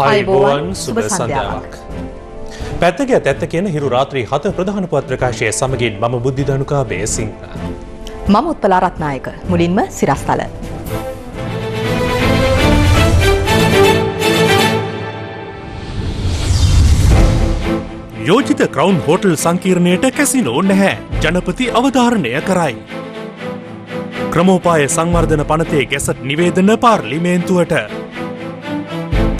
ආයුබෝවන් සුබ සන්ධ්‍යාවක්. පැත්තක ඇත්ත කියන හිරු රාත්‍රී 7 ප්‍රධාන පුවත් ප්‍රකාශයේ සමගින් මම බුද්ධිධනුකා බේසිංහ. මම උත්පලා රත්නායක. මුලින්ම සිරස්තල. යෝජිත ක්‍රවුන් හෝටල් සංකීර්ණයට කැසිනෝ නැහැ. ජනපති අවධාරණය කරයි. ක්‍රමෝපාය සංවර්ධන පනතේ ගැසට් නිවේදන පාර්ලිමේන්තුවට.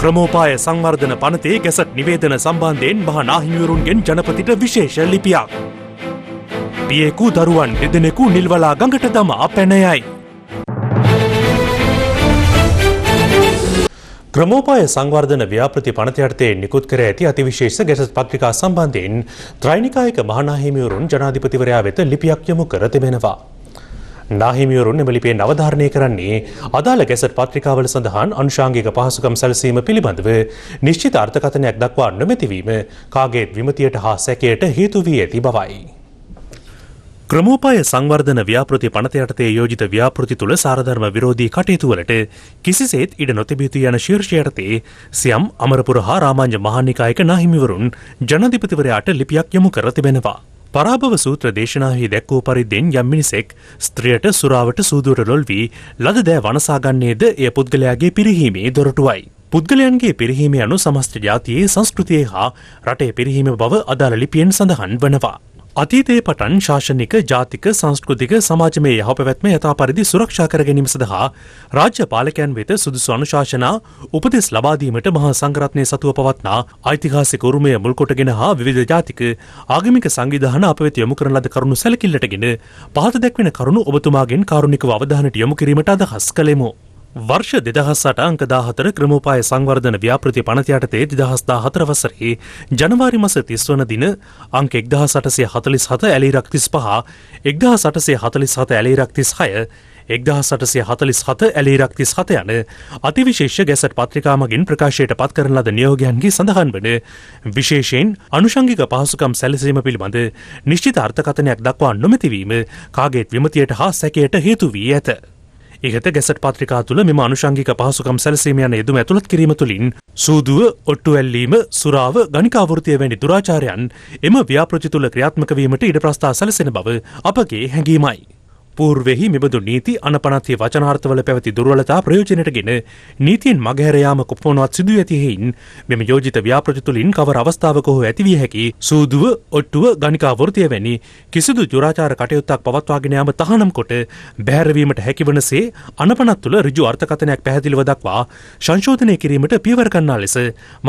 ක්‍රමෝපාය සංවර්ධන පනතේ ගැසට් නිවේදන සම්බන්ධයෙන් මහා නාහිමිවරුන්ගෙන් ජනපතිට විශේෂ ලිපියක්. පියෙකු දරුවන් දෙදෙනෙකු නිල්වලා ගඟට දමා පැන යයි. ක්‍රමෝපාය සංවර්ධන ව්‍යාපෘති පනත යටතේ නිකුත් කර ඇති අතිවිශේෂ ගැසට් පත්‍රිකා සම්බන්ධයෙන් ත්‍රෛනිකායක මහා නාහිමිවරුන් ජනාධිපතිවරයා වෙත ලිපියක් යොමු කර තිබෙනවා. නාහිමිවරුන් එම ලිපියෙන් අවධාරණය කරන්නේ අදාළ ගැසට් පත්‍රිකාවල සඳහන් අනුශාංගික පහසුකම් සැලසීම පිළිබඳව නිශ්චිත අර්ථකථනයක් දක්වා නොමැතිවීම කාගේත් විමතියට හා සැකයට හේතු වී ඇති බවයි. ක්‍රමෝපාය සංවර්ධන ව්‍යාපෘති පනත යටතේ යෝජිත ව්‍යාපෘති තුළ සාරධර්ම විරෝධී කටයුතු වලට කිසිසේත් ඉඩ නොතිබිය යුතු යන ශීර්ෂය යටතේ සියම් අමරපුර හා රාමාංජ මහානිකායක නාහිමිවරුන් ජනාධිපතිවරයාට ලිපියක් යොමු කර තිබෙනවා. පරාභව සූත්‍ර දේශනාවෙහි දැක්වූ පරිද්දෙන් යම් මිනිසෙක් ස්ත්‍රියට සුරාවට සූදුවට ලොල් වී ලද දෑ වනසාගන්නේද එය පුද්ගලයාගේ පිරිහීමේ දොරටුවයි. පුද්ගලයන්ගේ පිරිහීම යනු සමස්ත ජාතියේ සංස්කෘතියේ හා රටේ පිරිහීම බව අදාළ ලිපියෙන් සඳහන් වනවා. අතීතයේ පටන් ශාසනික ජාතික සංස්කෘතික සමාජමය යහපැවැත්ම යථා පරිදි සුරක්ෂා කර ගැනීම සඳහා රාජ්‍ය පාලකයන් වෙත සුදුසු අනුශාසනා උපදෙස් ලබා දීමට මහා සංඝරත්නය සතුව පවත්නා ඓතිහාසික උරුමය මුල් කොටගෙන හා විවිධ ජාතික ආගමික සංවිධාන අප වෙත යොමු කරන ලද කරුණු සැලකිල්ලටගෙන පහත දැක්වෙන කරුණු ඔබතුමාගෙන් කාරුණිකව අවධානයට යොමු කිරීමට අදහස් කළෙමු. වර්ෂ 2008 අංක 14 ක්‍රමෝපාය සංවර්ධන ව්‍යාපෘති පනත යටතේ 2014 වසරේ ජනවාරි මාස 30 වන දින අංක 1847 ඇලීරක් 35 1847 ඇලීරක් 36 1847 ඇලීරක් 37 යන අතිවිශේෂ ගැසට් පත්‍රිකා මගින් ප්‍රකාශයට පත් කරන ලද නියෝගයන්ගේ සඳහන් වන විශේෂයෙන් අනුශංගික පහසුකම් සැලසීම පිළිබඳ නිශ්චිත අර්ථකථනයක් දක්වා නොමැතිවීම කාගේත් විමතියට හා සැකයට හේතු වී ඇත. ඉහත ගැසට් පත්‍රිකා තුළ මෙම අනුශංගික පහසුකම් සැලසීම යන යෙදුම ඇතුළත් කිරීම තුළින් සූදුව, ඔට්ටු ඇල්ලීම, සුරාව, ගණිකාවෘතිය වැනි දුරාචාරයන් එම ව්‍යාපෘති තුළ ක්‍රියාත්මක වීමට ඉඩ ප්‍රස්ථා සැලසෙන බව අපගේ හැඟීමයි. పూర్වෙහි මෙබඳු නීති අනපනත්ය වචනාර්ථවල පැවති දුර්වලතා ප්‍රයෝජනයටගෙන නීතියෙන් මගහැර යාම කුප්පවනවත් සිදු ඇති හේයින් මෙම යෝජිත ව්‍යාපෘති තුළින් කවර අවස්ථාවක හෝ ඇතිවිය හැකි සූදුව, ඔට්ටුව, ගණිකාවෘතිය වැනි කිසිදු දුරාචාර කටයුත්තක් පවත්වාගෙන යාම තහනම් කොට බැහැරවීමට හැකිවනසේ අනපනත් තුළ ඍජු අර්ථකථනයක් පැහැදිලිව දක්වා සංශෝධනය කිරීමට පියවර ගන්නා ලෙස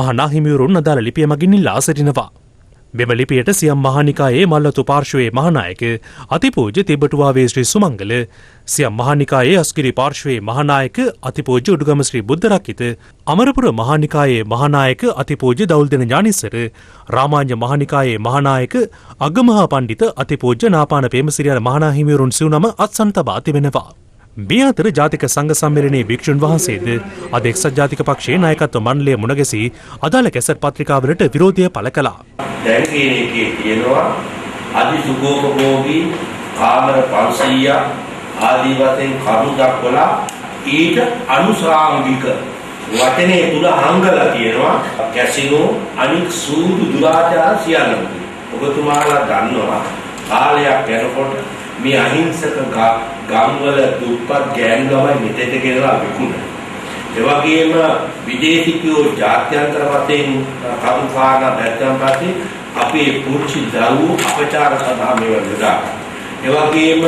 මහා නාහිමිවරුන් අදාළ ලිපිය මගින් ඉල්ලා සිටිනවා. මෙම ලිපියට සියම් මහානිකායේ මල්ලතු පාර්ශ්වයේ මහානායක අතිපූජ්‍ය තිබ්බටුවාවේ ශ්‍රී සුමංගල, සියම් මහානිකායේ අස්ගිරි පාර්ශ්වයේ මහානායක අතිපූජ්‍ය උඩුගම ශ්‍රී බුද්ධරක්කිත, අමරපුර මහානිකායේ මහානායක අතිපූජ්‍ය දවුල්දෙන ඥානිස්සර, රාමාංජ මහානිකායේ මහානායක අග්ගමහා පණ්ඩිත අතිපූජ්‍ය නාපාන පේමසිරියන මහානාහිමිවරුන් සිව්නම අත්සන් තබා තිබෙනවා. මේ අතර ජාතික සංඝ සම්මේලනයේ භික්ෂුන් වහන්සේද අද එක්සත් ජාතික පක්ෂයේ නායකත්ව මණ්ඩලය මුණගැසී අදාළ ගැසට් පත්‍රිකාවලට විරෝධය පළ කළා. දැන් ඒකේ තියෙනවා අදි සුඛෝපභෝගී කාමර 500 ආදී වශයෙන් කරුණු දක්වලා ඊට අනුසාංගික වචනේ තුල හංගලා තියෙනවා කැසිනෝ අනික් සූදු දුරාචාර සියල්ලම. ඔබතුමාලා දන්නවා කාලයක් යනකොට මේ අහිංසක ගම්වල දුප්පත් ගෑනු ළමයි මෙතෙට ගෙනලා විකුණන. ඒ වගේම විදේශිකයෝ ජාත්‍යන්තර වශයෙන් කරුපාන දැක්කන් පස්සේ අපේ පුංචි දරුවෝ අපචාර සඳහා මේවා යොදා. ඒ වගේම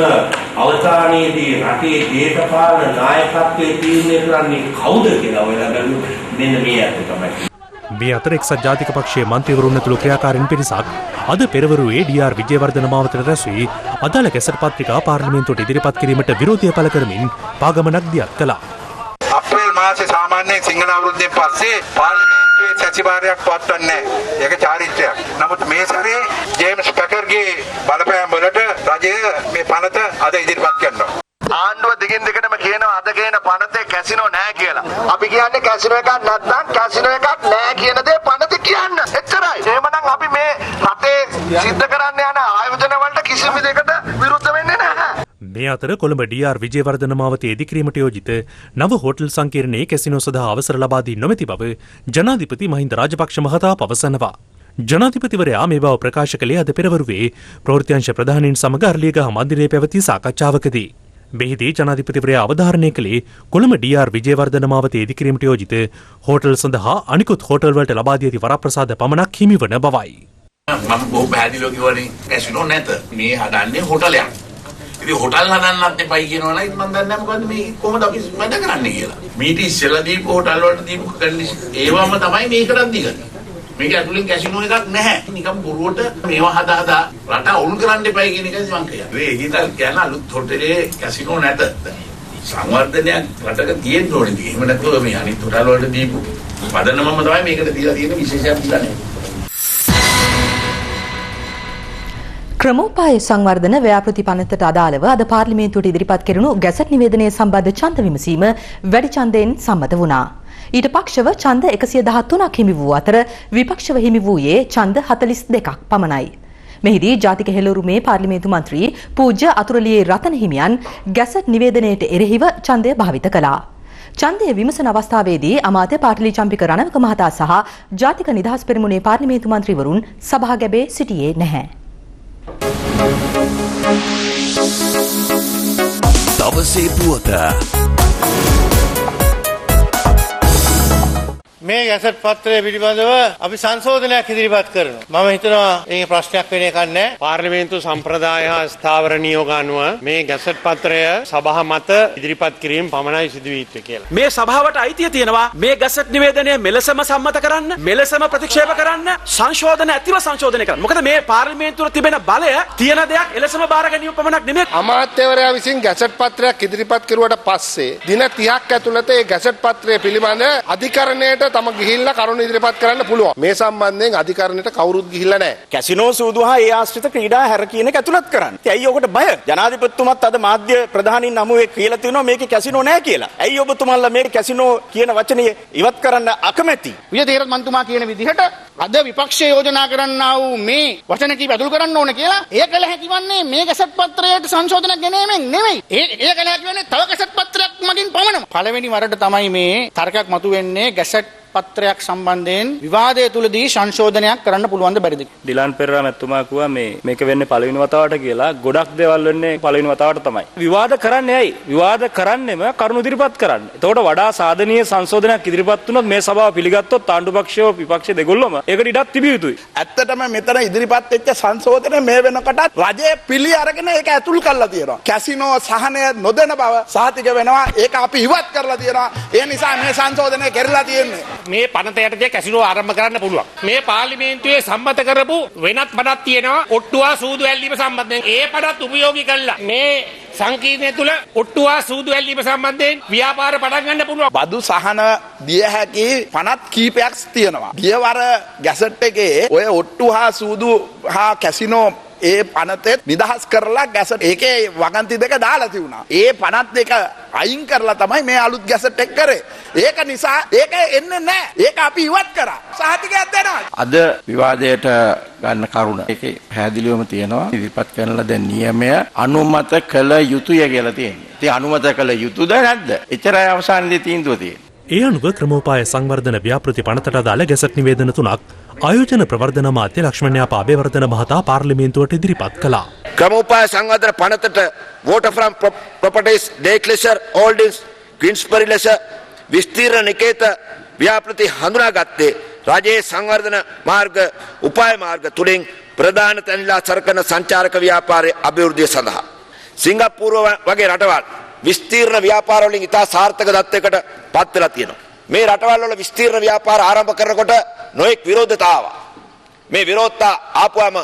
අවසානයේදී රටේ දේශපාලන නායකත්වයේ තීරණය කරන්නේ කවුද කියලා ඔයලා බලමු. මෙන්න මේ අත තමයි. මේ අතර එක්සත් ජාතික පක්ෂයේ මන්ත්‍රීවරුන් ඇතුළු ක්‍රියාකාරීන් පිරිසක් අද පෙරවරුවේ ඩී.ආර්. විජේවර්ධන මාවතට රැස් වී අදාළ ගැසට් පත්‍රිකා පාර්ලිමේන්තුවට ඉදිරිපත් කිරීමට විරෝධය පළ කරමින් පාගමනක් දියත් කළා. අප්‍රේල් මාසේ සාමාන්‍යයෙන් සිංහල අවුරුද්දෙන් පස්සේ පාර්ලිමේන්තුවේ සැසිවාරයක් පවත්වන්නේ නැහැ. ඒක චාරිත්‍රයක්. නමුත් මේ සැරේ ජේම්ස් පැකර්ගේ බලපෑම් වලට රජය මේ පනත අද ඉදිරිපත් කරනවා. ආණ්ඩුව දිගින් දිගටම කියනවා අද කියන පනතේ කැසිනෝ නැහැ කියලා. අපි කියන්නේ කැසිනෝ එකක් නැත්නම් කැසිනෝ එකක් නැහැ කියන දේ පනතේ කියන්න. එච්චරයි. එහෙමනම් අපි මේ රටේ සිද්ධ කරන්න යන ආයෝජන වලට කිසිම දෙයකට විරුද්ධ වෙන්නේ නැහැ. මේ අතර කොළඹ DR විජේවර්ධන මාවතේ ඉදිකිරීමට යෝජිත නව හෝටල් සංකීර්ණයේ කැසිනෝ සඳහා අවසර ලබා දී නොමැති බව ජනාධිපති මහින්ද රාජපක්ෂ මහතා පවසනවා. ජනාධිපතිවරයා මේ බව ප්‍රකාශ කළේ අද පෙරවරුවේ ප්‍රවෘත්ති ප්‍රධානීන් සමග අරලියගහ මන්දිරයේ පැවති සාකච්ඡාවකදී. මෙහිදී ජනාධිපතිවරයා අවධාරණය කළේ කොළඹ DR විජේවර්ධන මාවතේ ඉදිකිරීමට යෝජිත හෝටල් සඳහා අනිකුත් හෝටල් වලට ලබා දී ඇති වරප්‍රසාද පමණක් හිමිවන බවයි. මම බොහෝ පැහැදිලිව කිව්වනේ කැසිනෝ නැත. මේ හදන්නේ හෝටලයක්. ඉතින් හෝටල් හදන්නත් එපයි කියනවා නම් මම දන්නේ නැහැ මොකද්ද මේ කොහොමද අපි වැඩ කරන්නේ කියලා. මීට ඉස්සෙල්ලා දීපු හෝටල් වලට දීපු කන්ඩිෂන් ඒවම තමයි මේකටත් දීගන්නේ. මේක ඇතුලෙන් කැසිනෝ එකක් නැහැ. නිකම් බොරුවට මේවා හදා රට අවුල් කරන්න එපයි කියන එකයි මම කියන්නේ. මේ හිතල් කියන අලුත් හෝටලේ කැසිනෝ නැත. සංවර්ධනයක් රටක තියෙන්න ඕනේ. එහෙම නැතුව මේ අනිත් හෝටල් වලට දීපු පදනමම තමයි මේකට දීලා තියෙන විශේෂයක් දන්නේ. ක්‍රමෝපාය සංවර්ධන ව්‍යාපෘති පනතට අදාළව අද පාර්ලිමේන්තුවට ඉදිරිපත් කෙරුණු ගැසට් නිවේදනය සම්බන්ධ ඡන්ද විමසීම වැඩි ඡන්දයෙන් සම්මත වුණා. ඊට පක්ෂව ඡන්ද 113ක් හිමි වූ අතර විපක්ෂව හිමි වූයේ ඡන්ද 42ක් පමණයි. මෙහිදී ජාතික හෙළවුරුමේ පාර්ලිමේන්තු මන්ත්‍රී පූජ්‍ය අතුරුලියේ රතන හිමියන් ගැසට් නිවේදනයට එරෙහිව ඡන්දය භාවිත කළා. ඡන්දය විමසන අවස්ථාවේදී අමාත්‍ය පාටලි චම්පික රණවක මහතා සහ ජාතික නිදහස් පෙරමුණේ පාර්ලිමේන්තු මන්ත්‍රීවරුන් සභාගැබේ සිටියේ නැහැ. දවසේ පුවත මේ ගැසට් පත්‍රය පිළිබඳව අපි සංශෝධනයක් ඉදිරිපත් කරනවා. මම හිතනවා මේක ප්‍රශ්නයක් වෙන එකක් නෑ. පාර්ලිමේන්තු සම්ප්‍රදාය හා ස්ථාවර නියෝග අනුව මේ ගැසට් පත්‍රය සභාව මත ඉදිරිපත් කිරීම පමණයි සිදු වී යුත්තේ කියලා. මේ සභාවට අයිතිය තියෙනවා මේ ගැසට් නිවේදනය මෙලෙසම සම්මත කරන්න, මෙලෙසම ප්‍රතික්ෂේප කරන්න, සංශෝධන ඇතිව සංශෝධනය කරන්න. මොකද මේ පාර්ලිමේන්තුවේ තිබෙන බලය තියෙන දෙයක් එලෙසම බාර ගැනීම පමණක් නෙමෙයි. අමාත්‍යවරයා විසින් ගැසට් පත්‍රයක් ඉදිරිපත් කරුවට පස්සේ දින 30ක් ඇතුළත ඒ ගැසට් පත්‍රය පිළිබඳ අධිකරණයට තම ගිහිල්ලා කරුණු ඉදිරිපත් කරන්න පුළුවන්. මේ සම්බන්ධයෙන් අධිකරණයට කවුරුත් ගිහිල්ලා නැහැ. කැසිනෝ සූදු හා ඒ ආශ්‍රිත ක්‍රීඩා හැර කියන එක ඇතුළත් කරන්න. ඇයි ඔකට බය? ජනාධිපතිතුමත් අද මාධ්‍ය ප්‍රධානීන් නමුවේ කියලා තියෙනවා මේකේ කැසිනෝ නැහැ කියලා. ඇයි ඔබතුමාලා මේ කැසිනෝ කියන වචනේ ඉවත් කරන්න අකමැති? විජය තේරත් මන්තුමා කියන විදිහට අද විපක්ෂය යෝජනා කරන්නා වූ මේ වචන කීප අතුල් කරන්න ඕන කියලා ඒ කළ හැකි වන්නේ මේ ගැසට් පත්‍රයට සංශෝධන ගැනීමෙන් නෙමෙයි. ඒ කළ හැකි වන්නේ තව ගැසට් පත්‍රයක් මගින් පමණයි. පළවෙනි වරට තමයි මේ තර්කයක් මතුවෙන්නේ ගැසට් පත්‍රයක් සම්බන්ධයෙන් විවාදය තුලදී සංශෝධනයක් කරන්න පුළුවන්ද බැරිද? ඩිලාන් පෙරේරා මැතිතුමා කිව්වා මේක වෙන්නේ පළවෙනි වතාවට කියලා. ගොඩක් දේවල් වෙන්නේ පළවෙනි වතාවට තමයි. විවාද කරන්නේ ඇයි? විවාද කරන්නෙම කරුණු ඉදිරිපත් කරන්න. එතකොට වඩා සාධනීය සංශෝධනයක් ඉදිරිපත් වුණොත් මේ සභාව පිළිගත්තොත් ආණ්ඩුපක්ෂව විපක්ෂ දෙගොල්ලම ඒකට ඉඩක් තිබිය යුතුයි. ඇත්තටම මෙතන ඉදිරිපත් වෙච්ච සංශෝධනය මේ වෙනකොටත් රජයේ පිළි අරගෙන ඒක ඇතුල් කරලා තියෙනවා. කැසිනෝ සහනය නොදෙන බව සහතික වෙනවා. ඒක අපි ඉවත් කරලා තියෙනවා. ඒ නිසා මේ සංශෝධනය කරලා තියෙන්නේ. මේ පනත යටතේ කැසිනෝ ආරම්භ කරන්න පුළුවන්. මේ පාර්ලිමේන්තුවේ සම්මත කරපු වෙනත් පනත් තියෙනවා ඔට්ටුවා සූදු ඇල්ලීම සම්බන්ධයෙන්. ඒ පනත් උපයෝගී කළා. මේ සංකීර්ණය තුල ඔට්ටුවා සූදු ඇල්ලීම සම්බන්ධයෙන් ව්‍යාපාර පටන් ගන්න පුළුවන්. බදු සහන දිය හැකි පනත් කීපයක් තියෙනවා. ගියවර ගැසට් එකේ ඔය ඔට්ටු හා සූදු හා කැසිනෝ ඒ පනතෙත් නිදහස් කරලා ගැසට් ඒකේ වගන්ති දෙක දාලා තිබුණා. ඒ පනත් දෙක අයින් කරලා තමයි මේ අලුත් ගැසට් එක කරේ. ඒක නිසා ඒක එන්නේ නැහැ. ඒක අපි ඉවත් කරා. සහතිකයක් දෙනවා. අද විවාදයට ගන්න කරුණ ඒකේ පැහැදිලිවම තියෙනවා. ඉදිරිපත් කරන ලද නියමය අනුමත කළ යුතුය කියලා තියෙනවා. ඉතින් අනුමත කළ යුතුද නැද්ද? එච්චරයි අවසානයේදී තීන්දුව තියෙන්නේ. ඒ අනුව ක්‍රමෝපාය සංවර්ධන ව්‍යාපෘති පනතට අදාළ ගැසට් නිවේදන 3ක් ආයෝජන ප්‍රවර්ධන අමාත්‍ය ලක්ෂ්මන් යාපා අබේවර්ධන මහතා පාර්ලිමේන්තුවට ඉදිරිපත් කළා. ක්‍රමෝපාය සංවර්ධන පනතට water from properties declaration holdings Greensbury ලෙස විස්තීර්ණ නිකේත ව්‍යාපෘති හඳුනාගත්තේ රජයේ සංවර්ධන මාර්ග උපාය මාර්ග තුලින් ප්‍රධාන තැනිලා සරකන සංචාරක ව්‍යාපාරයේ අභිවෘද්ධිය සඳහා සිංගප්පූරුව වගේ රටවල් විස්තීර්ණ ව්‍යාපාර වලින් ඉතා සාර්ථක තත්ත්වයකට පත් වෙලා තියෙනවා. මේ රටවල් වල විස්තීර්ණ ව්‍යාපාර ආරම්භ කරනකොට නොඑක් විරෝධතා ආවා. මේ විරෝධතා ආපුවම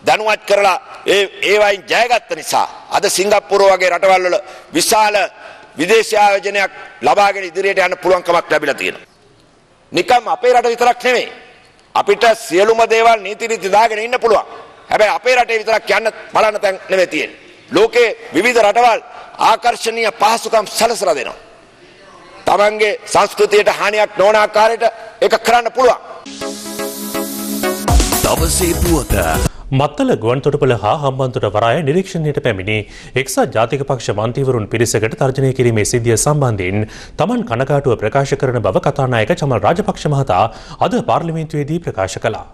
දැනුවත් කරලා ඒ වයින් ජයගත්ත නිසා අද සිංගප්පූරුව වගේ රටවල් වල විශාල විදේශ ආයෝජනයක් ලබාගෙන ඉදිරියට යන්න පුළුවන්කමක් ලැබිලා තියෙනවා. නිකම් අපේ රට විතරක් නෙමෙයි. අපිට සියලුම දේවල් නීති රීති දාගෙන ඉන්න පුළුවන්. හැබැයි අපේ රටේ විතරක් යන්න බලන්න තැන් නෙමෙයි තියෙන්නේ. ලෝකේ විවිධ රටවල් ආකර්ෂණීය පහසුකම් සලසලා දෙනවා. තමන්ගේ සංස්කෘතියට හානියක් නොවන ආකාරයට ඒක කරන්න පුළුවන්. දවසේ පුවත මත්තල ගුවන්තොටුපළ හා හම්බන්තොට වරාය නිරීක්ෂණයට පැමිණි එක්සත් ජාතික පක්ෂ මන්ත්‍රීවරුන් පිරිසකට තර්ජනය කිරීමේ සිද්ධිය සම්බන්ධයෙන් තමන් කනගාටුව ප්‍රකාශ කරන බව කතානායක චමල් රාජපක්ෂ මහතා අද පාර්ලිමේන්තුවේදී ප්‍රකාශ කළා.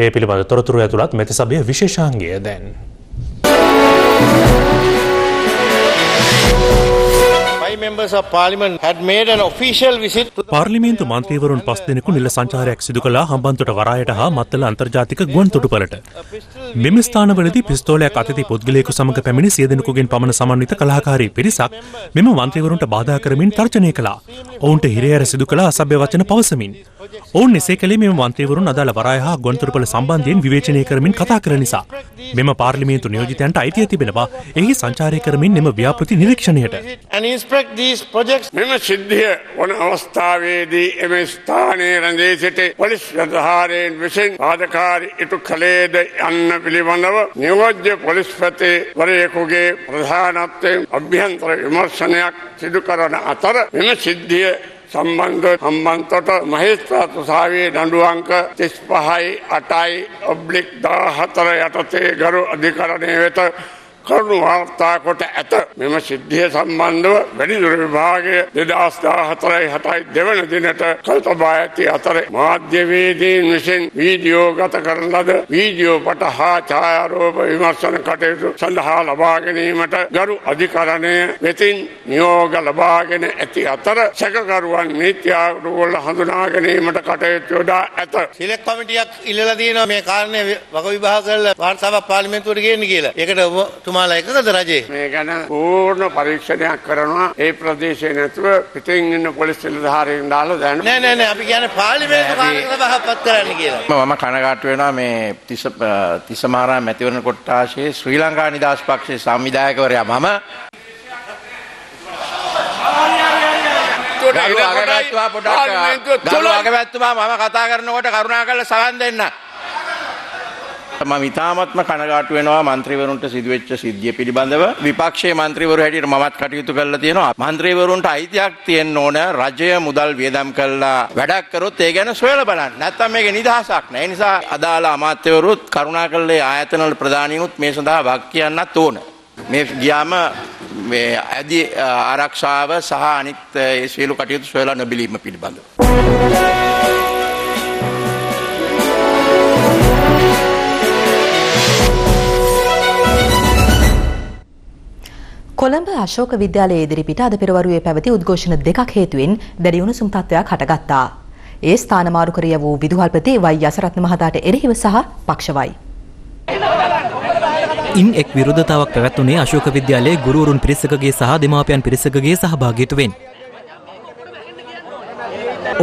ඒ පිළිබඳ තොරතුරු ඇතුළත් මෙත සභය විශේෂාංගය දැන්. Members of Parliament had made an official visit to පාර්ලිමේන්තු මන්ත්‍රීවරුන් 5 දෙනෙකු නිල සංචාරයක් සිදු කළා හම්බන්තොට වරායට හා මත්තල අන්තර්ජාතික ගුවන්තොටුපළට. මෙම ස්ථානවලදී පිස්තෝලයක් අතති පුද්ගලයෙකු සමග පැමිණි 100 දෙනෙකුගෙන් පමණ සමන්විත කලහකාරී පිරිසක් මෙම මන්ත්‍රීවරුන්ට බාධා කරමින් තර්ජනය කළා. ඔවුන්ට හිරහැර සිදු කළ අසභ්‍ය වචන පවසමින්. ඔවුන් එසේ කළේ මෙම මන්ත්‍රීවරුන් අදාළ වරාය හා ගුවන්තොටුපළ සම්බන්ධයෙන් විවේචනය කරමින් කතා කරන නිසා. මෙම පාර්ලිමේන්තු නියෝජිතයන්ට අයිතිය තිබෙනවා එහි සංචාරය කරමින් මෙම ව්‍යාපෘති නිරීක්ෂණයට. these projects මෙම සිද්ධිය වන අවස්ථාවේදී එම ස්ථානයේ රැඳී සිටි පොලිස් නිලධාරීන් විසින් බාධකාරී ඉටු කළේද යන්න පිළිබඳව නියෝජ්‍ය පොලිස්පතිවරයෙකුගේ ප්‍රධානත්වයෙන් අභ්‍යන්තර විමර්ශනයක් සිදු කරන අතර මෙම සිද්ධිය සම්බන්ධ හම්බන්තොට මහේස්ත්‍රාත් උසාවියේ දඬු අංක 35/8/14 යටතේ ගරු අධිකරණය වෙත කරුණු වාර්තා කොට ඇත. මෙම සිද්ධිය සම්බන්ධව වැඩිදුර විභාගය 2014-7 දෙවන දිනට කල්පබා ඇති අතර මාධ්‍යවේදීන් විසින් වීඩියෝ ගත කරන ලද වීඩියෝ පට හා ඡායාරූප විමර්ශන කටයුතු සඳහා ලබා ගැනීමට ගරු අධිකරණය වෙතින් නියෝග ලබාගෙන ඇති අතර සැකකරුවන් නීත්‍යානුකූල හඳුනා ගැනීමට කටයුතු යොදා ඇත. සිලෙක්ට් කමිටියක් ඉල්ලලා තියෙනවා මේ කාරණේ වග විභාග කරලා වාර්තාවක් පාර්ලිමේන්තුවට ගේන්න කියලා. ඒකට තුමාලා එකද රජේ? මේ ගැන පූර්ණ පරීක්ෂණයක් කරනවා. ඒ ප්‍රදේශයේ නැතුව පිටින් ඉන්න පොලිස් නිලධාරීන් දාලා දැන් නෑ අපි කියන්නේ පාර්ලිමේන්තු කාර්යසභාවපත් කරන්න කියලා. මම කනගාටු වෙනවා මේ තිසමාරා මැතිවරණ කොට්ටාශයේ ශ්‍රී ලංකා නිදහස් පක්ෂයේ සංවිධායකවරයා මම අගමැතිතුමා මම කතා කරනකොට කරුණාකරලා සවන් දෙන්න. මම ඉතාමත්ම කනගාටු වෙනවා මන්ත්‍රීවරුන්ට සිදුවෙච්ච සිද්ධිය පිළිබඳව. විපක්ෂයේ මන්ත්‍රීවරු හැටියට මමත් කටයුතු කරලා තියෙනවා. මන්ත්‍රීවරුන්ට අයිතියක් තියෙන්න ඕන රජය මුදල් වියදම් කරලා වැඩක් කරොත් ඒ ගැන සොයලා බලන්න. නැත්තම් මේකේ නිදහසක් නැහැ. ඒ නිසා අදාළ අමාත්‍යවරුත් කරුණාකරලා ආයතනවල ප්‍රධානීනුත් මේ සඳහා වක් කියන්නත් ඕන. මේ ගියාම මේ ඇදී ආරක්ෂාව සහ අනිත් ඒ සියලු කටයුතු සොයලා නොබැලීම පිළිබඳව. කොළඹ අශෝක විද්‍යාලයේ ඉදිරිපිට අද පෙරවරුවේ පැවති උද්ඝෝෂණ දෙකක් හේතුවෙන් දැඩි උණුසුම් තත්ත්වයක් හටගත්තා. ඒ ස්ථානමාරු කර වූ විදුහල්පති වයි යසරත්න මහතාට එරෙහිව සහ පක්ෂවයි. ඉන් එක් විරෝධතාවක් පැවැත්වුණේ අශෝක විද්‍යාලයේ ගුරුවරුන් පිරිසකගේ සහ දෙමාපියන් පිරිසකගේ සහභාගීත්වයෙන්.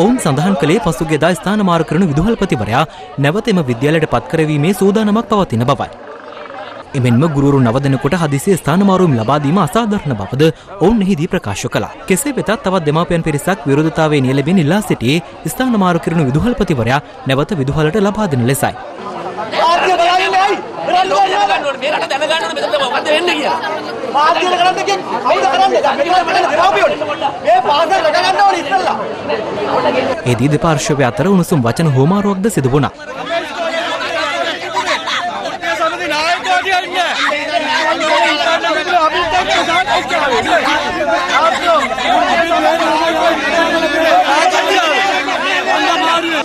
ඔවුන් සඳහන් කළේ පසුගියදා ස්ථානමාරු කරන විදුහල්පතිවරයා නැවත එම විද්‍යාලයට පත් කරවීමේ සූදානමක් පවතින බවයි. එමෙන්ම ගුරුවරු 9 දෙනෙකුට හදිසියේ ස්ථානමාරුවම් ලබා දීම අසාධාරණ බවද ඔවුන් එහිදී ප්‍රකාශ කළා. කෙසේ වෙතත් තවත් දෙමාපියන් පිරිසක් විරෝධතාවයේ නියැලෙමින් ඉල්ලා සිටියේ ස්ථානමාරු කරන විදුහල්පතිවරයා නැවත විදුහලට ලබා දෙන ලෙසයි. එදී දෙපාර්ශ්වය අතර උණුසුම් වචන හෝමාරුවක්ද සිදු වුණා.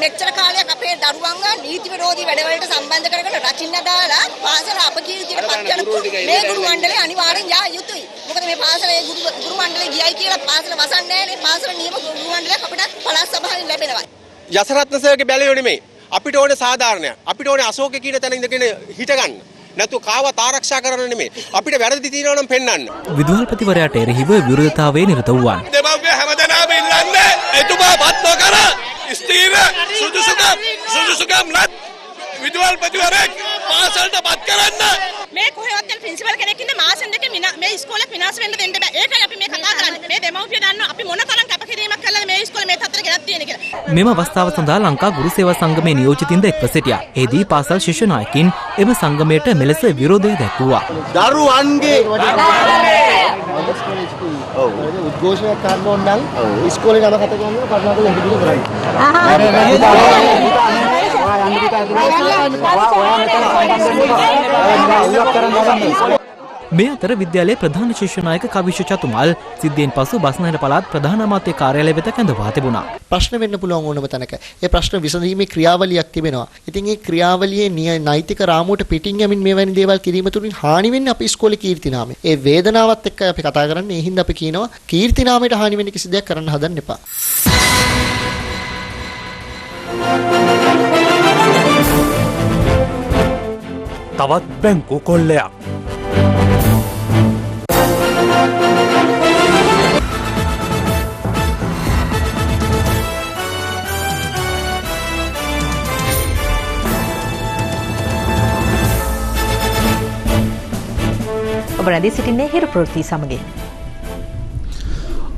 මෙච්චර කාලයක් අපේ දරුවන්ව නීති විරෝධී වැඩවලට සම්බන්ධ කරගෙන රකින්න දාලා පාසල අපකීර්තියට පත් කරන මේ ගුරු මණ්ඩලය අනිවාර්යෙන් යා යුතුයි. මොකද මේ පාසලේ ගුරු මණ්ඩලය ගියයි කියලා පාසල වසන්නේ නැහැ නේ. පාසල නියම ගුරු මණ්ඩලයක් අපිට පළාත් සභාවෙන් ලැබෙනවා. යසරත්න සර්ගේ බැලියෝ නෙමෙයි. අපිට ඕනේ සාධාරණයක්. අපිට ඕනේ අශෝක කියන තැන ඉඳගෙන හිට ගන්න. නැතු කාවත් ආරක්ෂා කරන්න නෙමෙයි. අපිට වැරදි තියෙනවා නම් පෙන්වන්න. විදුහල්පතිවරයාට එරෙහිව විරෝධතාවයේ නිරත වූවන්. දෙමව්පිය හැමදෙනාම ඉල්ලන්නේ එතුමා පත් නොකර ස්ථීර සුදුසුකම් ලත් විදුහල්පතිවරයෙක් පාසලට පත් කරන්න. මේ කොහෙවත් යන ප්‍රින්සිපල් කෙනෙක් ඉන්න මාසෙන් දෙකේ මේ ඉස්කෝලේ විනාශ වෙන්න දෙන්න බෑ. ඒකයි අපි මේ කතා කරන්නේ. මේ දෙමව්පිය දන්නවා අපි මොන තරම් කැපකිරීමක් කළාද මේ ඉස්කෝලේ මේ තත්ත්වෙට ගෙනත් තියෙන්නේ කියලා. මෙම අවස්ථාව සඳහා ලංකා ගුරු සේවා සංගමේ නියෝජිතින්ද එක්ව සිටියා. එදී පාසල් ශිෂ්‍ය නායකින් එම සංගමයට මෙලෙස විරෝධය දැක්වුවා. දරුවන්ගේ උද්ඝෝෂණයක් කරන්න ඕන නම් ඉස්කෝලේ යන කතා කරනවා පටලවා දෙන්න කරන්නේ. මේ අතර විද්‍යාලයේ ප්‍රධාන ශිෂ්‍ය නායක කවිෂ චතුමල් සිද්ධියෙන් පසු බස්නාහිර පළාත් ප්‍රධාන අමාත්‍ය කාර්යාලය වෙත කැඳවා තිබුණා. ප්‍රශ්න වෙන්න පුළුවන් ඕනම තැනක. ඒ ප්‍රශ්න විසඳීමේ ක්‍රියාවලියක් තිබෙනවා. ඉතින් ඒ ක්‍රියාවලියේ නෛතික රාමුවට පිටින් යමින් මෙවැනි දේවල් කිරීම තුලින් හානි වෙන්නේ අපේ ඉස්කෝලේ කීර්තිනාමය. ඒ වේදනාවත් එක්ක අපි කතා කරන්නේ. ඒ හින්දා අපි කියනවා කීර්තිනාමයට හානි වෙන්න කිසි දෙයක් කරන්න හදන්න එපා. තවත් බැංකු කොල්ලයක්. ඔබ රැඳී සිටින්නේ හිරු ප්‍රවෘත්ති සමගින්.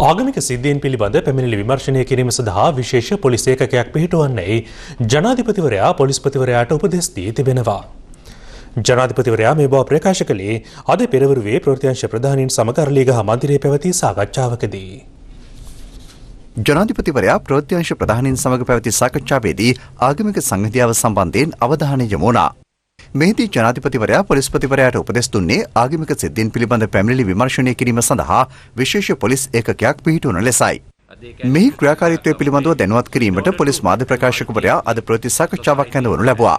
ආගමික සිද්ධීන් පිළිබඳ පැමිණිලි විමර්ශනය කිරීම සඳහා විශේෂ පොලිස් ඒකකයක් පිහිටුවන්නේ ජනාධිපතිවරයා පොලිස්පතිවරයාට උපදෙස් දී තිබෙනවා. ජනාධිපතිවරයා මේ බව ප්‍රකාශ කළේ අද පෙරවරුවේ ප්‍රවෘත්ති ප්‍රධානීන් සමග අරලියගහ මන්දිරයේ පැවති සාකච්ඡාවකදී. ජනාධිපතිවරයා ප්‍රවෘත්ති ප්‍රධානීන් සමග පැවති සාකච්ඡාවේදී ආගමික සංහිඳියාව සම්බන්ධයෙන් අවධානය යොමු වුණා. මෙහිදී ජනාධිපතිවරයා පොලිස්පතිවරයාට උපදෙස් දුන්නේ ආගමික සිද්ධීන් පිළිබඳ පැමිණිලි විමර්ශනය කිරීම සඳහා විශේෂ පොලිස් ඒකකයක් පිහිටුවන ලෙසයි. මෙහි ක්‍රියාකාරීත්වය පිළිබඳව දැනුවත් කිරීමට පොලිස් මාධ්‍ය ප්‍රකාශකවරයා අද ප්‍රවෘත්ති සාකච්ඡාවක් කැඳවනු ලැබුවා.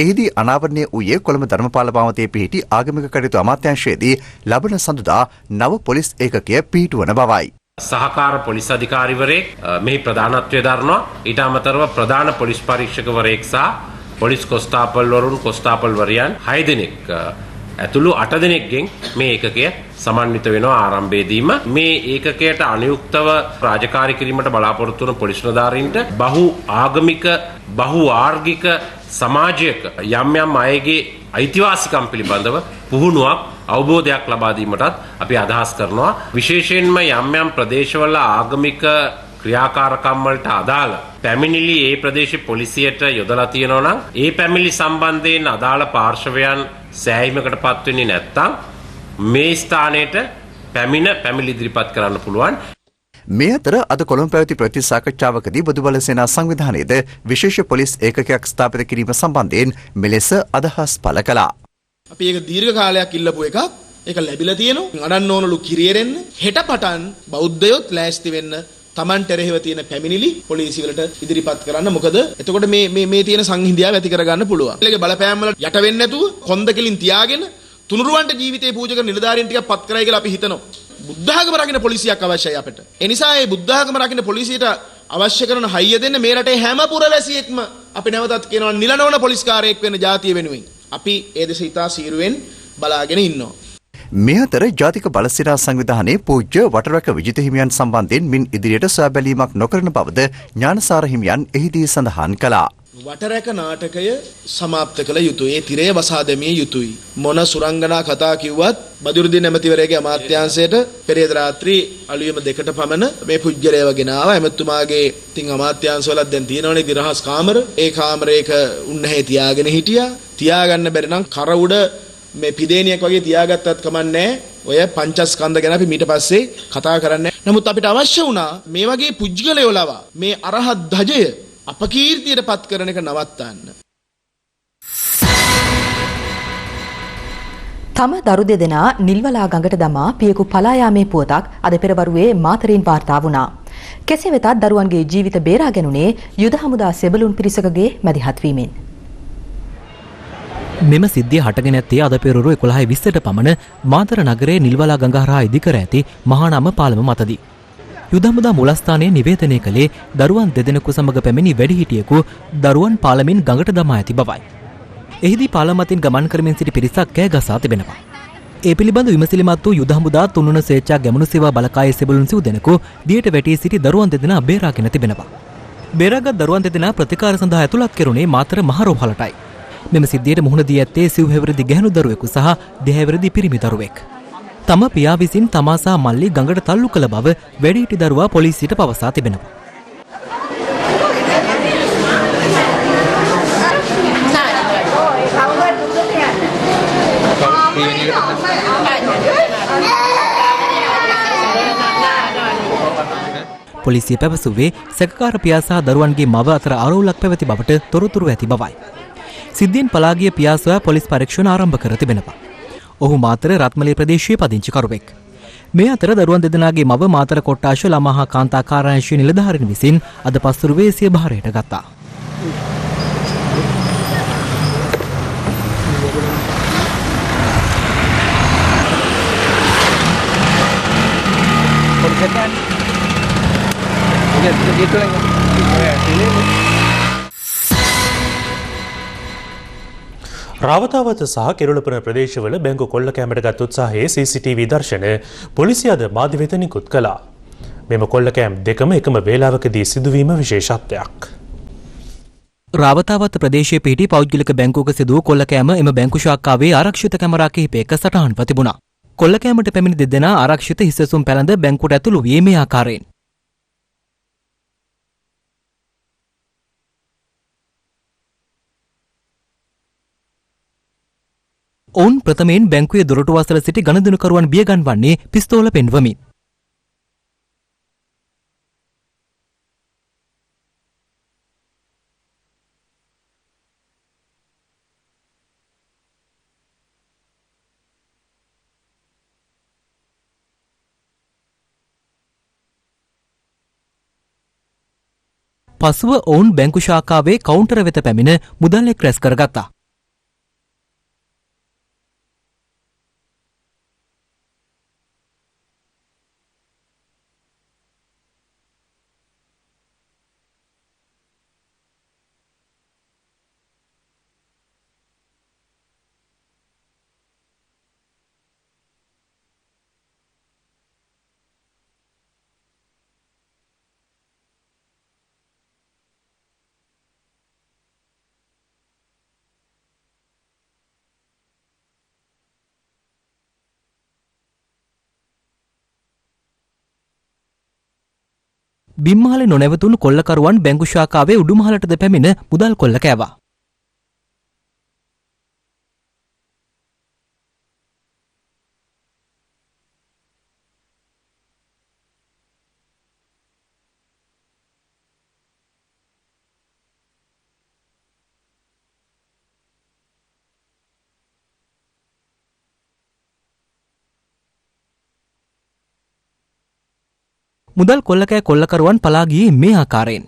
එහිදී අනාවරණය වූයේ කොළඹ ධර්මපාල භාවතයේ පිහිටි ආගමික කටයුතු අමාත්‍යාංශයේදී ලබන සඳුදා නව පොලිස් ඒකකය පිහිටුවන බවයි. සහකාර පොලිස් අධිකාරිවරයෙක් මෙහි ප්‍රධානත්වය දරනවා. ඊට අමතරව ප්‍රධාන පොලිස් පරීක්ෂකවරයෙක් සහ පොලිස් කොස්තාපල් වරුන් කොස්තාපල් වරියන් 6 දෙනෙක් ඇතුළු 8 දෙනෙක්ගෙන් මේ ඒකකය සමන්විත වෙනවා ආරම්භයේදීම. මේ ඒකකයට අනුයුක්තව රාජකාරී කිරීමට බලාපොරොත්තු වන පොලිස් නිලධාරීන්ට බහු ආගමික බහු වාර්ගික සමාජයක යම් යම් අයගේ අයිතිවාසිකම් පිළිබඳව පුහුණුවක් අවබෝධයක් ලබා දීමටත් අපි අදහස් කරනවා. විශේෂයෙන්ම යම් යම් ප්‍රදේශවල ආගමික ක්‍රියාකාරකම් වලට අදාළ පැමිණිලි ඒ ප්‍රදේශ පොලිසියට යොදලා තියෙනවා නම් ඒ පැමිණිලි සම්බන්ධයෙන් අදාළ පාර්ශවයන් සෑහීමකට පත් වෙන්නේ නැත්නම් මේ ස්ථානයට පැමිණිලි ඉදිරිපත් කරන්න පුළුවන්. මේ අතර අද කොළඹ පැවති ප්‍රති සාකච්ඡාවකදී බොදුබල සේනා සංවිධානයේද විශේෂ පොලිස් ඒකකයක් ස්ථාපිත කිරීම සම්බන්ධයෙන් මෙලෙස අදහස් පළ කළා. අපි ඒක දීර්ඝ කාලයක් ඉල්ලපු එකක්. ඒක ලැබිලා තියෙනවා. අඩන්න ඕනලු කිරියෙන්න හෙට පටන් බෞද්ධයොත් ලෑස්ති වෙන්න තමන්ට එරෙහිව තියෙන පැමිණිලි පොලිසිය වලට ඉදිරිපත් කරන්න. මොකද එතකොට මේ තියෙන සංහිඳියාව ඇති කරගන්න පුළුවන්. ඒලගේ බලපෑම් වල යට වෙන්නේ නැතුව කොන්දකලින් තියාගෙන තුනුරුවන්ට ජීවිතේ පූජා කරන නිලධාරීන් ටිකක් පත් කරයි කියලා අපි හිතනවා. බුද්ධඝම රකින්න පොලිසියක් අවශ්‍යයි අපිට. ඒ නිසා මේ බුද්ධඝම රකින්න පොලිසියට අවශ්‍ය කරන හයිය දෙන්න මේ රටේ හැම පුරවැසියෙක්ම අපි නැවතත් කියනවා නිලනවන පොලිස්කාරයෙක් වෙන්න ජාතිය වෙනුවෙන්. අපි ඒ දෙස ඉතා සීරුවෙන් බලාගෙන ඉන්නවා. මේ අතර ජාතික බලසේනා සංවිධානයේ පූජ්‍ය වටරැක විජිත හිමියන් සම්බන්ධයෙන් මින් ඉදිරියට සොයා බැලීමක් නොකරන බවද ඥානසාර හිමියන් එහිදී සඳහන් කළා. වටරැක නාටකය සමාප්ත කළ යුතුයි. ඒ තිරය වසා දැමිය යුතුයි. මොන සුරංගනා කතා කිව්වත් බදුරුදින ඇමතිවරයාගේ අමාත්‍යාංශයට පෙරේද රාත්‍රී අලුයම 2ට පමණ මේ පුජ්‍යලයව ගෙනාව. එමෙතුමාගේ තින් අමාත්‍යාංශවලත් දැන් තියෙනවනේ ඉදිරහස් කාමර. ඒ කාමරයක උන්නැහේ තියාගෙන හිටියා. තියාගන්න බැරි නම් කර උඩ මේ පිදේනියක් වගේ තියාගත්තත් කමන්නේ. ඔය පංචස්කන්ධ ගැන අපි ඊට පස්සේ කතා කරන්නේ. නමුත් අපිට අවශ්‍ය වුණා මේ වගේ පුජ්‍යලයෝ ලවා මේ අරහත් ධජය අපකීර්තියට පත් කරන එක නවත්තන්න. තම දරු දෙදෙනා නිල්වලා ගඟට දමා පියෙකු පලා යාමේ පුවතක් අද පෙරවරුවේ මාතරින් වාර්තා වුණා. කෙසේ වෙතත් දරුවන්ගේ ජීවිත බේරා ගැනුනේ යුද හමුදා සෙබළුන් පිරිසකගේ මැදිහත් වීමෙන්. මෙම සිද්ධිය හටගෙන ඇත්තේ අද පෙරවරු 11:20ට පමණ මාතර නගරයේ නිල්වලා ගඟ හරහා ඉදිකර ඇති මහානාම පාලම මතදී. යුද හමුදා මුලස්ථානයේ නිවේදනය කළේ දරුවන් දෙදෙනෙකු සමග පැමිණි වැඩිහිටියෙකු දරුවන් පාලමින් ගඟට දමා ඇති බවයි. එහිදී පාලම මතින් ගමන් කරමින් සිටි පිරිසක් කෑ ගසා තිබෙනවා. ඒ පිළිබඳ විමසිලිමත් වූ යුද හමුදා තුන්වන ස්වේච්ඡා ගැමුණු සේවා බලකායේ සෙබළුන් සිව් දෙනෙකු දියට වැටී සිටි දරුවන් දෙදෙනා බේරාගෙන තිබෙනවා. බේරාගත් දරුවන් දෙදෙනා ප්‍රතිකාර සඳහා ඇතුළත් කෙරුණේ මාතර මහරෝහලටයි. මෙම සිද්ධියට මුහුණ දී ඇත්තේ සිව් හැවිරිදි ගැහැණු දරුවෙකු සහ දෙහැවිරිදි පිරිමි දරුවෙක්. තම පියා විසින් තමා සහ මල්ලි ගඟට තල්ලු කළ බව වැඩිහිටි දරුවා පොලිසියට පවසා තිබෙනවා. පොලිසිය පැවසුවේ සැකකාර පියා සහ දරුවන්ගේ මව අතර ආරවුලක් පැවති බවට තොරතුරු ඇති බවයි. සිද්ධියෙන් පලා ගිය පියා සොයා පොලිස් පරීක්ෂණ ආරම්භ කර තිබෙනවා. ඔහු මාතර රත්මලේ ප්‍රදේශයේ පදිංචිකරුවෙක්. මේ අතර දරුවන් දෙදෙනාගේ මව මාතර කොට්ටාශ ළමා හා කාන්තා කාර්යාංශයේ නිලධාරීන් විසින් අද පස්වරුවේ සිය භාරයට ගත්තා. රාවතාවත සහ කිරුළපන ප්‍රදේශවල බැංකු කොල්ල කැමරට ගත් උත්සාහයේ CCTV දර්ශන පොලිසිය අද මාධ්‍ය වෙත නිකුත් කළා. මෙම කොල්ල කැම් දෙකම එකම වේලාවකදී සිදුවීම විශේෂත්වයක්. රාවතාවත ප්‍රදේශයේ පිහිටි පෞද්ගලික බැංකුවක සිදු කොල්ල කැම එම බැංකු ශාඛාවේ ආරක්ෂිත කැමරා කිහිපයක සටහන්ව තිබුණා. කොල්ල කැමට පැමිණි දෙදෙනා ආරක්ෂිත හිසසුම් පැළඳ බැංකුවට ඇතුළු වී මේ ආකාරයෙන්. ඔවුන් ප්‍රථමයෙන් බැංකුවේ දොරටු වසල සිටි ගණදෙනුකරුවන් බියගන්වන්නේ පිස්තෝල පෙන්වමින්. පසුව ඔවුන් බැංකු ශාඛාවේ කවුන්ටර වෙත පැමිණ මුදල් එක් රැස් කරගත්තා. බිම්මහලේ නොනැවතුණු කොල්ලකරුවන් බැංකු ශාඛාවේ උඩුමහලටද පැමිණ මුදල් කොල්ල කෑවා. මුදල් කොල්ලකෑ කොල්ලකරුවන් පලා ගියේ මේ ආකාරයෙන්.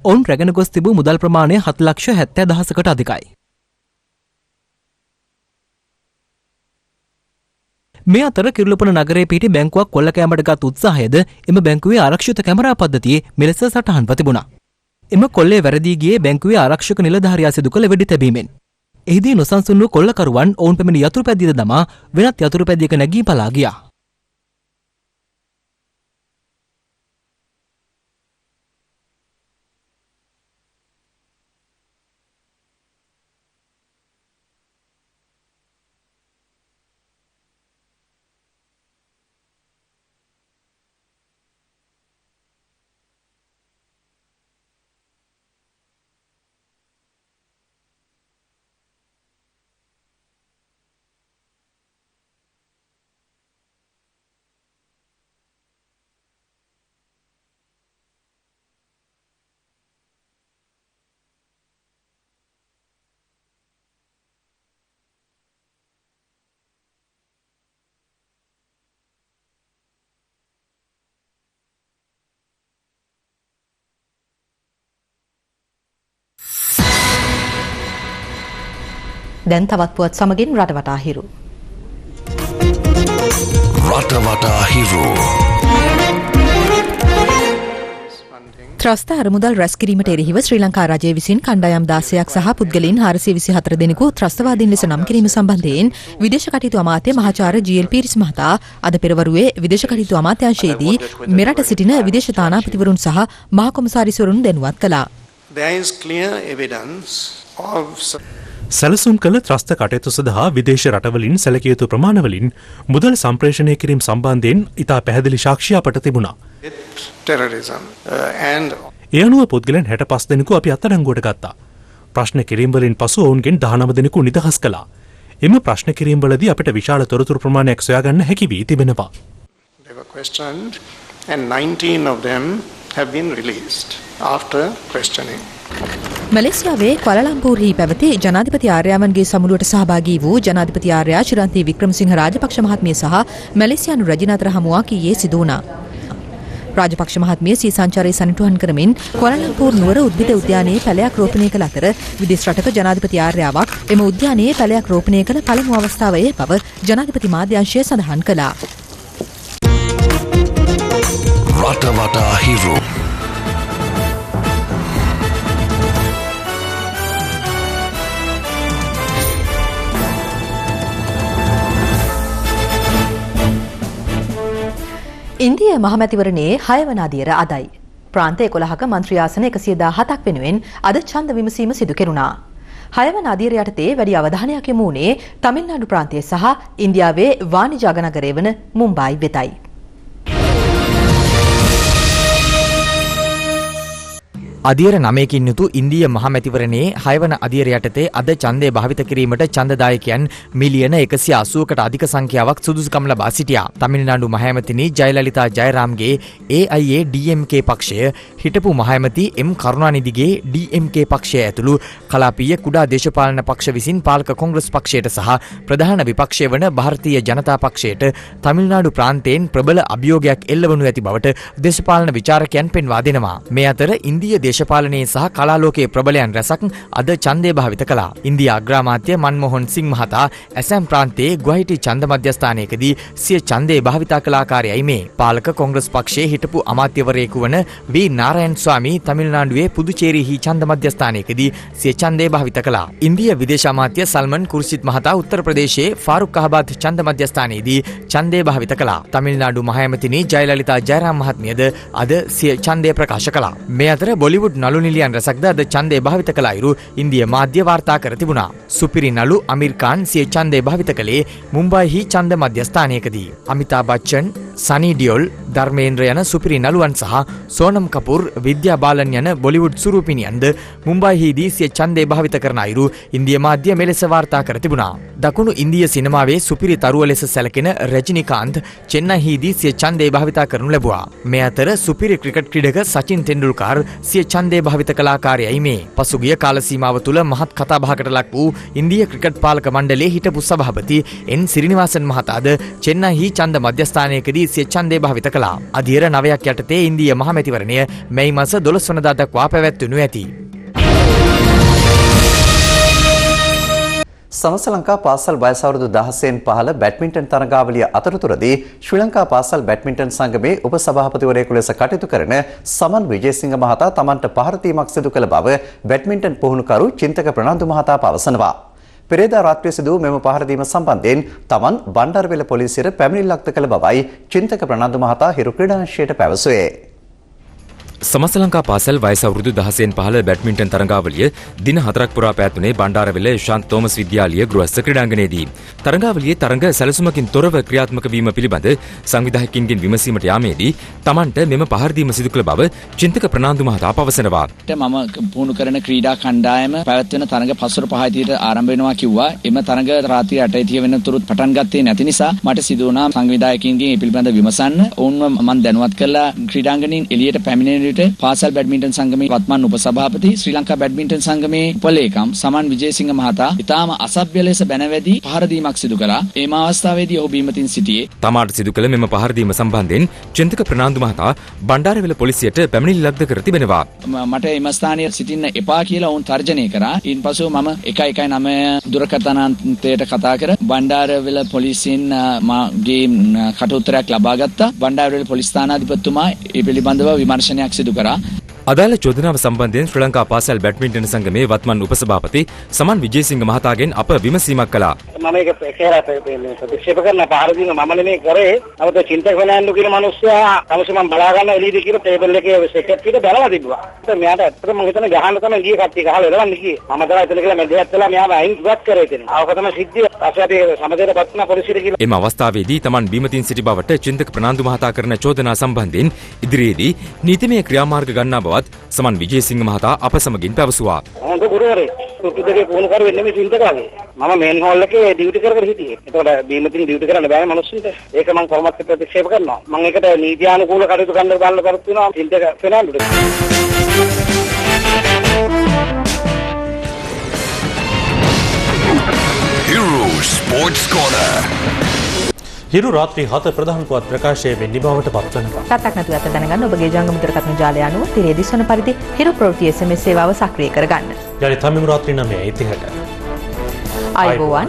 ඔවුන් රැගෙන ගොස් තිබූ මුදල් ප්‍රමාණය 7,70,000කට අධිකයි. මේ අතර කිරුළපන නගරයේ පිහිටි බැංකුවක් කොල්ල කෑමට ගත් උත්සාහයද එම බැංකුවේ ආරක්ෂිත කැමරා පද්ධතියේ මෙලෙස සටහන්ව තිබුණා. එම කොල්ලේ වැරදී ගියේ බැංකුවේ ආරක්ෂක නිලධාරියා සිදු කළ වෙඩි තැබීමෙන්. එහිදී නොසන්සුන් වූ කොල්ලකරුවන් ඔවුන් පැමිණි යතුරුපැදියද දමා වෙනත් යතුරුපැදියක නැගී පලා ගියා. දැන් තවත් පුවත් සමගින් රටවටා හිරු. රටවටා හිරු. ත්‍රස්ත අරමුදල් රැස් කිරීමට එරෙහිව ශ්‍රී ලංකා රජය විසින් කණ්ඩායම් 16ක් සහ පුද්ගලයන් 424 දෙනෙකු ත්‍රස්තවාදීන් ලෙස නම් කිරීම සම්බන්ධයෙන් විදේශ කටයුතු අමාත්‍ය මහාචාර්ය ජී.එල්. පීරිස් මහතා අද පෙරවරුවේ විදේශ කටයුතු අමාත්‍යාංශයේදී මෙරට සිටින විදේශ තානාපතිවරුන් සහ මහා කොමසාරිස්වරුන් දැනුවත් කළා. There is clear evidence of සැලසුම් කළ ත්‍රස්ත කටයුතු සඳහා විදේශ රටවලින් සැලකිය යුතු ප්‍රමාණවලින් මුදල් සම්ප්‍රේෂණය කිරීම සම්බන්ධයෙන් ඉතා පැහැදිලි සාක්ෂි අපට තිබුණා. terrorism and ඒ අනුව පුද්ගලයන් 65 දෙනෙකු අපි අත්අඩංගුවට ගත්තා. ප්‍රශ්න කිරීම් වලින් පසු ඔවුන්ගෙන් 19 දෙනෙකු නිදහස් කළා. එම ප්‍රශ්න කිරීම් වලදී අපිට විශාල තොරතුරු ප්‍රමාණයක් සොයාගන්න හැකි වී තිබෙනවා. they were questioned and 19 of them have been released after questioning. මැලේසියාවේ කොලලම්පූර්හි පැවති ජනාධිපති ආර්යාවන්ගේ සමුළුවට සහභාගී වූ ජනාධිපති ආර්යා ශිරන්තී වික්‍රමසිංහ රාජපක්ෂ මහත්මිය සහ මැලේසියානු රජින අතර හමුවක් ඊයේ සිදු වුණා. රාජපක්ෂ මහත්මිය සී සංචාරයේ සනිටුහන් කරමින් කොලලම්පූර් නුවර උද්භිද උද්‍යානයේ පැලයක් රෝපණය කළ අතර විදේශ රටක ජනාධිපති ආර්යාවක් එම උද්‍යානයේ පැලයක් රෝපණය කළ පළමු අවස්ථාවේ බව ජනාධිපති මාධ්‍යාංශය සඳහන් කළා. රට වටා හිරු ඉන්දිය මහමැතිවරණයේ 6 වන අදියර අදයි. ප්‍රාන්ත 11ක මන්ත්‍රී ආසන 117ක් වෙනුවෙන් අද ඡන්ද විමසීම සිදු කෙරුණා. 6 වන අදියර යටතේ වැඩි අවධානයක් යොමු වුණේ තමිල්නාඩු ප්‍රාන්තයේ සහ ඉන්දියාවේ වාණිජ අගනගරය වන මුම්බායි වෙතයි. අදියර 9කින් යුතු ඉන්දිය මහමැතිවරණයේ 6 වන අදියර යටතේ අද ඡන්දය භාවිත කිරීමට ඡන්දදායකයන් මිලියන 180කට අධික සංඛ්‍යාවක් සුදුසුකම් ලබා සිටියා. තමිල්නාඩු මහඇමතිනි ජයලලිතා ජයරාම්ගේ AIADMK පක්ෂය, හිටපු මහඇමති M කරුණානිදිගේ DMK පක්ෂය ඇතුළු කලාපීය කුඩා දේශපාලන පක්ෂ විසින් පාලක කොංග්‍රස් පක්ෂයට සහ ප්‍රධාන විපක්ෂය වන ಭಾರತೀಯ ජනතා පක්ෂයට තමිල්නාඩු ප්‍රාන්තයෙන් ප්‍රබල අභියෝගයක් එල්ලවනු ඇති බවට දේශපාලන විචාරකයන් පෙන්වා දෙනවා. මේ අතර ඉන්දිය දේශපාලනයේ සහ කලාලෝකයේ ප්‍රබලයන් රැසක් අද ඡන්දය භාවිත කළා. ඉන්දියා අග්‍රාමාත්‍ය මන්මෝහන් සිං මහතා ඇසෑම් ප්‍රාන්තයේ ගුවහිටි ඡන්ද මධ්‍යස්ථානයකදී සිය ඡන්දය භාවිත කළ ආකාරයයි මේ. පාලක කොංග්‍රස් පක්ෂයේ හිටපු අමාත්‍යවරයෙකු වන වී නාරයන් ස්වාමී තමිල්නාඩුවේ පුදුචේරිහි ඡන්ද මධ්‍යස්ථානයකදී සිය ඡන්දය භාවිත කළා. ඉන්දියා විදේශ අමාත්‍ය සල්මන් කුර්ෂිත් මහතා උත්තර ප්‍රදේශයේ ෆාරුක් අහබාද් ඡන්ද මධ්‍යස්ථානයේදී ඡන්දය භාවිත කළා. තමිල්නාඩු මහඇමතිනි ජයලලිතා ජයරාම් මහත්මියද අද සිය ඡන්දය ප්‍රකාශ කළා. මේ අතර බොලිවුඩ් නළු නිලියන් රසක්ද අද ඡන්දය භාවිත කළ අයුරු ඉන්දිය මාධ්‍ය වාර්තා කර තිබුණා. සුපිරි නළු අමීර් ඛාන් සිය ඡන්දය භාවිත කළේ මුම්බයිහි ඡන්ද මධ්‍යස්ථානයකදී. අමිතාබ් බච්චන්, සනි ඩියොල්, ධර්මේන්ද්‍ර යන සුපිරි නළුවන් සහ සෝනම් කපූර්, විද්‍යා බාලන් යන බොලිවුඩ් සුරූපිනියන්ද මුම්බයිහිදී සිය ඡන්දය භාවිත කරන අයුරු ඉන්දිය මාධ්‍ය මෙලෙස වාර්තා කර තිබුණා. දකුණු ඉන්දිය සිනමාවේ සුපිරි තරුව ලෙස සැලකෙන රජිනිකාන්ත් චෙන්නයිහිදී සිය ඡන්දය භාවිත කරනු ලැබුවා. මේ අතර සුපිරි ක්‍රිකට් ක්‍රීඩක සචින් තෙන්ඩුල්කර් සිය ඡන්දය භාවිත කළ ආකාරයයි මේ. පසුගිය කාල සීමාව තුළ මහත් කතාබහකට ලක් වූ ඉන්දිය ක්‍රිකට් පාලක මණ්ඩලයේ හිටපු සභාපති එන් සිරිනිවාසන් මහතාද චෙන්නයිහි ඡන්ද මධ්‍යස්ථානයකදී සිය ඡන්දය භාවිත කළා. අදියර 9ක් යටතේ ඉන්දිය මහමැතිවරණය මැයි මාස 12 වනදා දක්වා පැවැත්වෙනු ඇති. සමස්ත ලංකා පාසල් වයස අවුරුදු 16න් පහළ බැඩ්මින්ටන් තරගාවලිය අතරතුරදී ශ්‍රී ලංකා පාසල් බැඩ්මින්ටන් සංගමේ උපසභාපතිවරයෙකු ලෙස කටයුතු කරන සමන් විජේසිංහ මහතා තමන්ට පහර දීමක් සිදු කළ බව බැඩ්මින්ටන් පුහුණුකරු චින්තක ප්‍රනාන්දු මහතා පවසනවා. පෙරේදා රාත්‍රියේ සිදු මෙම පහර දීම සම්බන්ධයෙන් තමන් බණ්ඩාරවෙල පොලිසියට පැමිණිල්ලක් කළ බවයි චින්තක ප්‍රනාන්දු මහතා හිරු ක්‍රීඩාංශයට පැවසුවේ. සමස්ත ලංකා පාසල් වයස අවුරුදු 16න් පහළ බැඩ්මින්ටන් තරගාවලිය දින 4ක් පුරා පැවැත්වුණේ බණ්ඩාරවෙල ශාන්ත තෝමස් විද්‍යාලීය ගෘහස්ත ක්‍රීඩාංගණයේදී. තරගාවලියේ තරඟ සැලසුමකින් තොරව ක්‍රියාත්මක වීම පිළිබඳ සංවිධායකින්ගෙන් විමසීමට යාමේදී තමන්ට මෙම පහර දීම සිදු කළ බව චින්තක ප්‍රනාන්දු මහතා පවසනවා. මම පුහුණු කරන ක්‍රීඩා කණ්ඩායම පැවැත්වෙන තරඟ 5:05 ආරම්භ වෙනවා කිව්වා. එම තරඟ රාත්‍රී 8:30 වෙනතුරුත් පටන් ගත්තේ නැති නිසා මට සිදු වුණා සංවිධායකින්ගෙන් මේ පිළිබඳ විමසන්න. ඔවුන්ව මම දැනුවත් කළා ක්‍රීඩාංගණයෙන් එළියට පැමිණෙන පාසල් බැඩ්මින්ටන් සංගමේ වත්මන් උපසභාපති ශ්‍රී ලංකා බැඩ්මින්ටන් සංගමේ උපලේකම් සමන් විජේසිංහ මහතා ඉතාම අසභ්‍ය ලෙස බැනවැදී පහර දීමක් සිදු කළා. එම අවස්ථාවේදී ඔහු බීමතින් සිටියේ. තමාට සිදු කළ මෙම පහර දීම සම්බන්ධයෙන් චින්තක ප්‍රනාන්දු මහතා බණ්ඩාරවෙල පොලිසියට පැමිණිල්ලක්ද කර තිබෙනවා. මට එම ස්ථානයේ සිටින්න එපා කියලා ඔවුන් තර්ජනය කරා. ඉන්පසු මම 119 දුරකථන අංකයට කතා කර බණ්ඩාරවෙල පොලිසියෙන් මාගේ කට උත්තරයක් ලබා ගත්තා. බණ්ඩාරවෙල පොලිස් ස්ථානාධිපතිතුමා ඒ පිළිබඳව විමර්ශනයක් සිදු කරා. අදාළ චෝදනාව සම්බන්ධයෙන් ශ්‍රී ලංකා පාසල් බැඩ්මින්ටන් සංගමේ වත්මන් උපසභාපති සමන් විජේසිංහ මහතාගෙන් අප විමසීමක් කළා. මම ඒක ප්‍රතික්ෂේප කරන පාර දින මම නෙමෙයි කරේ. නමුත් චින්තක වෙනාන්දු කියන මිනිස්සයා තමසේ මම බලා ගන්න එළියද කියලා ටේබල් එකේ සෙක්‍රටරියට බලලා තිබුණා. මෙයාට ඇත්තටම මම හිතන්නේ ගහන්න තමයි ගියේ කට්ටිය ගහලා එලවන්න ගියේ. මම තමයි එතන කියලා මැදහත් වෙලා මෙයාව අයින් ඉවත් කරේ ඉතින්. ආවක තමයි සිද්ධිය. ඊපස්සේ අපි සමදේට පත්න පොලිසියට කියලා. එම අවස්ථාවේදී තමන් බීමතින් සිටි බවට චින්තක ප්‍රනාන්දු මහතා කරන චෝදනා සම්බන්ධයෙන් ඉදිරියේදී නීතිමය ක්‍රියාමාර්ග ගන්නා බවත් සමන් විජේසිංහ මහතා අප සමගින් පැවසුවා. හොඳ ගුරුවරේ උතුදේ පුහුණු කරුවේ නෙමෙයි චින්තකගේ. මම මේන් හෝල් එකේ ඩියුටි කර හිටියේ. ඒතකොට බීමතින් ඩියුටි කරන්න බෑ මිනිස්සුන්ට. ඒක මම කොහොමද ප්‍රතික්ෂේප කරනවා. මම ඒකට නීතියානුකූල කටයුතු කරන්න බලලා කරත් වෙනවා චින්තක ෆෙනාන්ඩුට. Hero Sports Corner. හිරු රාත්‍රී 7 ප්‍රධාන පුවත් ප්‍රකාශයේ නිබවට පත්වනවා. සතක් නැතුව ඇත දැනගන්න ඔබගේ ජංගම දුරකථන ජාලය අනුව තිරේ දිස්වන පරිදි හිරු ප්‍රවෘත්ති SMS සේවාව සක්‍රිය කරගන්න. යලි තමිමු රාත්‍රී 9:30ට. ආයුබෝවන්.